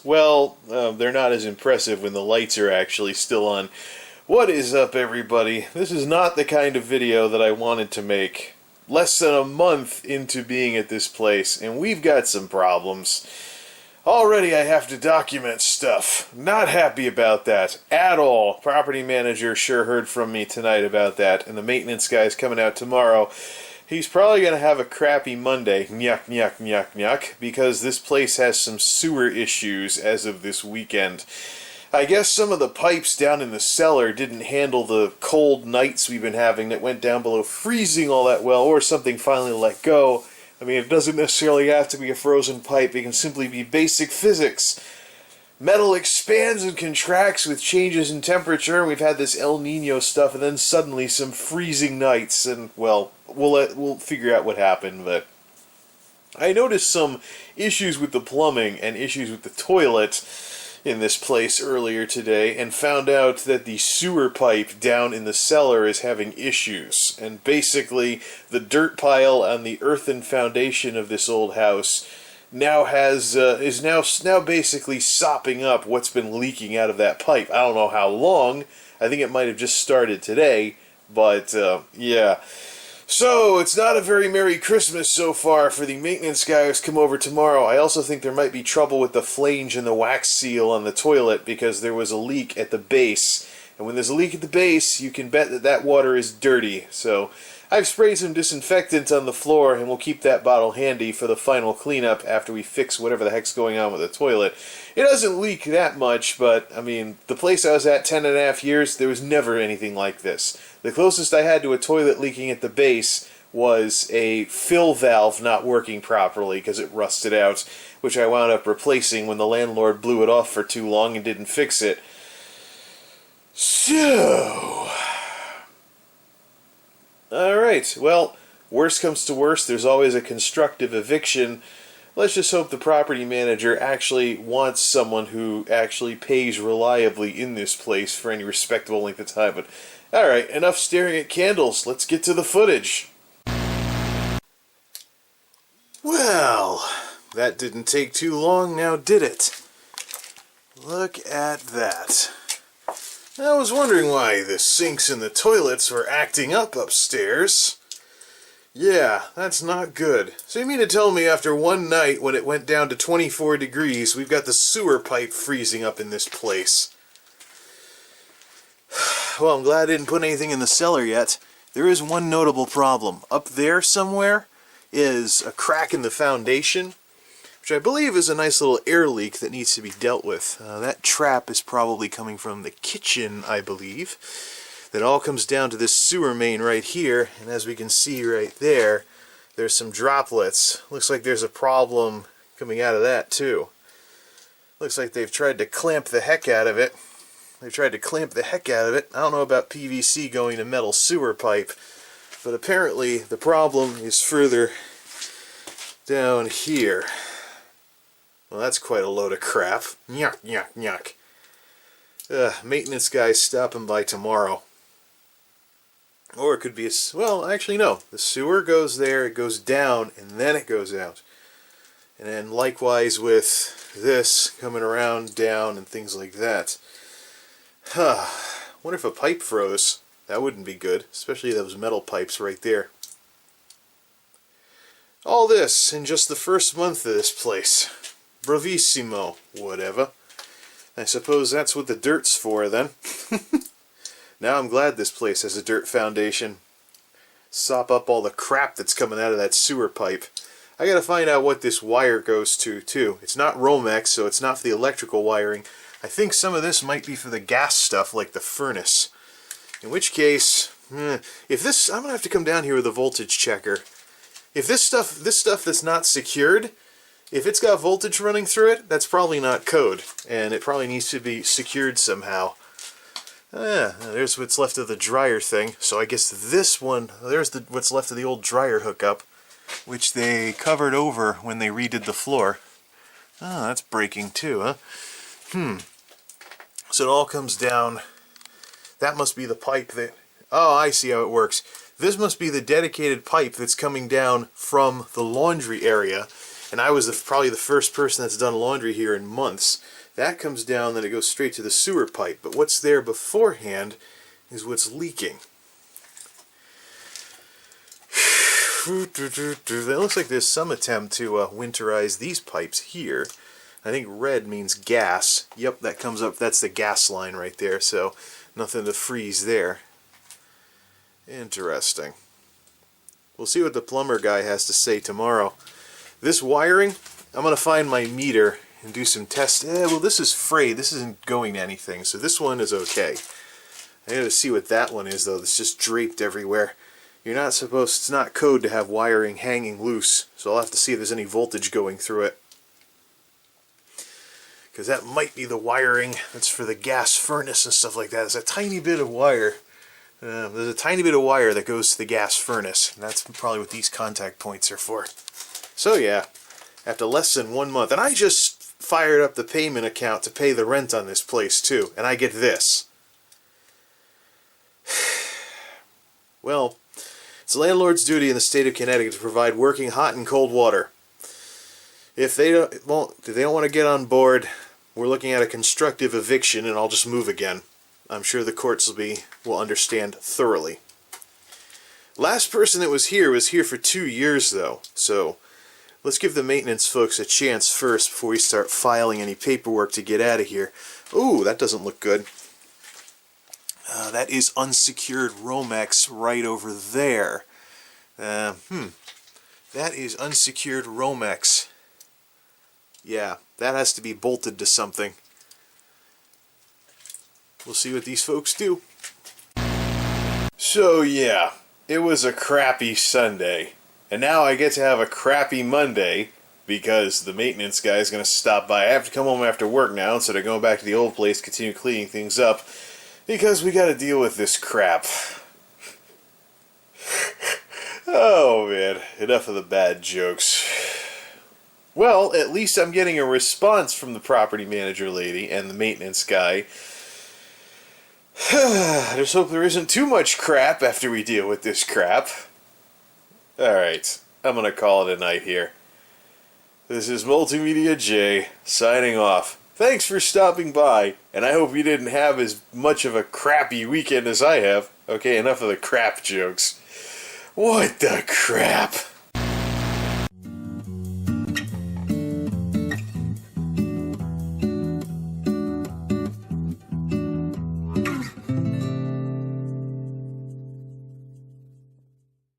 Well, they're not as impressive when the lights are actually still on. What is up, everybody? This is not the kind of video that I wanted to make. Less than a month into being at this place, and we've got some problems. Already I have to document stuff. Not happy about that at all. Property manager sure heard from me tonight about that, and the maintenance guy's coming out tomorrow. He's probably going to have a crappy Monday, nyuk, nyuk, nyuk, nyuk, because this place has some sewer issues as of this weekend. I guess some of the pipes down in the cellar didn't handle the cold nights we've been having that went down below freezing all that well, or something finally let go. I mean, it doesn't necessarily have to be a frozen pipe, it can simply be basic physics. Metal expands and contracts with changes in temperature. We've had this El Nino stuff, and then suddenly some freezing nights, and, well, we'll figure out what happened, but I noticed some issues with the plumbing and issues with the toilet in this place earlier today, and found out that the sewer pipe down in the cellar is having issues. And basically, the dirt pile on the earthen foundation of this old house now is now basically sopping up what's been leaking out of that pipe. I don't know how long. I think it might have just started today, but yeah. So, it's not a very Merry Christmas so far for the maintenance guy who's come over tomorrow. I also think there might be trouble with the flange and the wax seal on the toilet because there was a leak at the base. And when there's a leak at the base, you can bet that that water is dirty. So, I've sprayed some disinfectant on the floor, and we'll keep that bottle handy for the final cleanup after we fix whatever the heck's going on with the toilet. It doesn't leak that much, but, I mean, the place I was at 10.5 years, there was never anything like this. The closest I had to a toilet leaking at the base was a fill valve not working properly because it rusted out, which I wound up replacing when the landlord blew it off for too long and didn't fix it. So, alright, well, worst comes to worst, there's always a constructive eviction. Let's just hope the property manager actually wants someone who actually pays reliably in this place for any respectable length of time. But alright, enough staring at candles. Let's get to the footage. Well, that didn't take too long now, did it? Look at that. I was wondering why the sinks and the toilets were acting up upstairs. Yeah, that's not good. So you mean to tell me after one night when it went down to 24 degrees, we've got the sewer pipe freezing up in this place? Well, I'm glad I didn't put anything in the cellar yet. There is one notable problem. Up there somewhere is a crack in the foundation, which I believe is a nice little air leak that needs to be dealt with. That trap is probably coming from the kitchen, I believe. That all comes down to this sewer main right here, and as we can see right there, there's some droplets. Looks like there's a problem coming out of that too. Looks like they've tried to clamp the heck out of it. I don't know about PVC going to metal sewer pipe, but apparently the problem is further down here. Well, that's quite a load of crap. Nyuk, nyuk, nyuk. Maintenance guy's stopping by tomorrow. Or it could be well, actually no. The sewer goes there, it goes down, and then it goes out. And then likewise with this coming around, down, and things like that. Wonder if a pipe froze. That wouldn't be good, especially those metal pipes right there. All this in just the first month of this place. Bravissimo, whatever. I suppose that's what the dirt's for, then. Now I'm glad this place has a dirt foundation. Sop up all the crap that's coming out of that sewer pipe. I gotta find out what this wire goes to, too. It's not Romex, so it's not for the electrical wiring. I think some of this might be for the gas stuff, like the furnace. In which case, if this, I'm gonna have to come down here with a voltage checker. If this stuff that's not secured, if it's got voltage running through it, that's probably not code, and it probably needs to be secured somehow. There's what's left of the dryer thing. So I guess this one, there's what's left of the old dryer hookup, which they covered over when they redid the floor. Oh, that's breaking too, huh? So it all comes down. That must be the pipe that... Oh, I see how it works. This must be the dedicated pipe that's coming down from the laundry area. And I was probably the first person that's done laundry here in months. That comes down, then it goes straight to the sewer pipe. But what's there beforehand is what's leaking. It looks like there's some attempt to winterize these pipes here. I think red means gas. Yep, that comes up. That's the gas line right there, so nothing to freeze there. Interesting. We'll see what the plumber guy has to say tomorrow. This wiring, I'm going to find my meter and do some tests. Well, this is frayed. This isn't going to anything, so this one is okay. I got to see what that one is, though. It's just draped everywhere. You're not supposed, it's not code to have wiring hanging loose, so I'll have to see if there's any voltage going through it. Because that might be the wiring that's for the gas furnace and stuff like that. There's a tiny bit of wire. There's a tiny bit of wire that goes to the gas furnace, and that's probably what these contact points are for. So yeah, after less than 1 month, and I just fired up the payment account to pay the rent on this place too, and I get this. Well, it's the landlord's duty in the state of Connecticut to provide working hot and cold water. If they don't want to get on board, we're looking at a constructive eviction, and I'll just move again. I'm sure the courts will understand thoroughly. Last person that was here for 2 years though, so let's give the maintenance folks a chance first before we start filing any paperwork to get out of here. Ooh, that doesn't look good. That is unsecured Romex right over there. That is unsecured Romex. Yeah, that has to be bolted to something. We'll see what these folks do. So yeah, it was a crappy Sunday. And now I get to have a crappy Monday because the maintenance guy is going to stop by. I have to come home after work now instead of going back to the old place, continue cleaning things up. Because we got to deal with this crap. Oh man, enough of the bad jokes. Well, at least I'm getting a response from the property manager lady and the maintenance guy. I just hope there isn't too much crap after we deal with this crap. Alright, I'm going to call it a night here. This is MultimediaJay signing off. Thanks for stopping by, and I hope you didn't have as much of a crappy weekend as I have. Okay, enough of the crap jokes. What the crap?